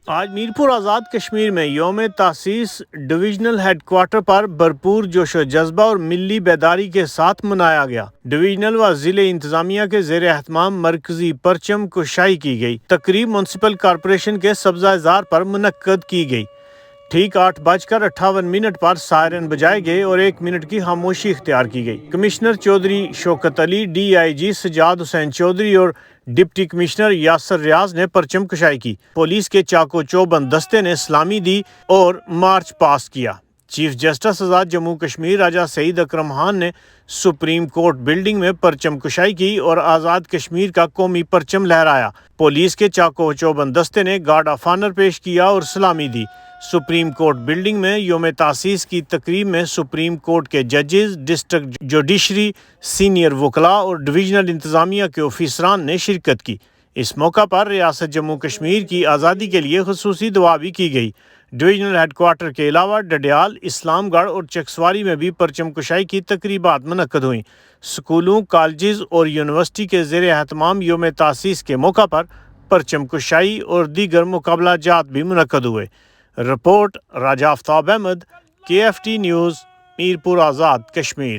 آج میرپور آزاد کشمیر میں یوم تاسیس ڈویژنل ہیڈ کوارٹر پر بھرپور جوش و جذبہ اور ملی بیداری کے ساتھ منایا گیا۔ ڈویژنل و ضلع انتظامیہ کے زیر اہتمام مرکزی پرچم کشائی کی گئی۔ تقریب میونسپل کارپوریشن کے سبزہ زار پر منعقد کی گئی۔ ٹھیک 8:58 پر سائرن بجائے گئے اور 1 منٹ کی خاموشی اختیار کی گئی۔ کمشنر چودھری شوکت علی، DIG سجاد حسین چودھری اور ڈپٹی کمشنر یاسر ریاض نے پرچم کشائی کی۔ پولیس کے چاق و چوبند دستے نے سلامی دی اور مارچ پاس کیا۔ چیف جسٹس آزاد جموں کشمیر راجہ سعید اکرم خان نے سپریم کورٹ بلڈنگ میں پرچم کشائی کی اور آزاد کشمیر کا قومی پرچم لہرایا۔ پولیس کے چاق و چوبند دستے نے گارڈ آف آنر پیش کیا اور سلامی دی۔ سپریم کورٹ بلڈنگ میں یوم تاسیس کی تقریب میں سپریم کورٹ کے ججز، ڈسٹرکٹ جوڈیشری، سینئر وکلاء اور ڈویژنل انتظامیہ کے آفیسران نے شرکت کی۔ اس موقع پر ریاست جموں کشمیر کی آزادی کے لیے خصوصی دعا بھی کی گئی۔ ڈویژنل ہیڈ کوارٹر کے علاوہ ڈڈیال، اسلام گڑھ اور چکسواری میں بھی پرچم کشائی کی تقریبات منعقد ہوئیں۔ سکولوں، کالجز اور یونیورسٹی کے زیر اہتمام یوم تاسیس کے موقع پر پرچم کشائی اور دیگر مقابلہ جات بھی منعقد ہوئے۔ رپورٹ راجہ آفتاب احمد، KFT نیوز، میرپور آزاد کشمیر۔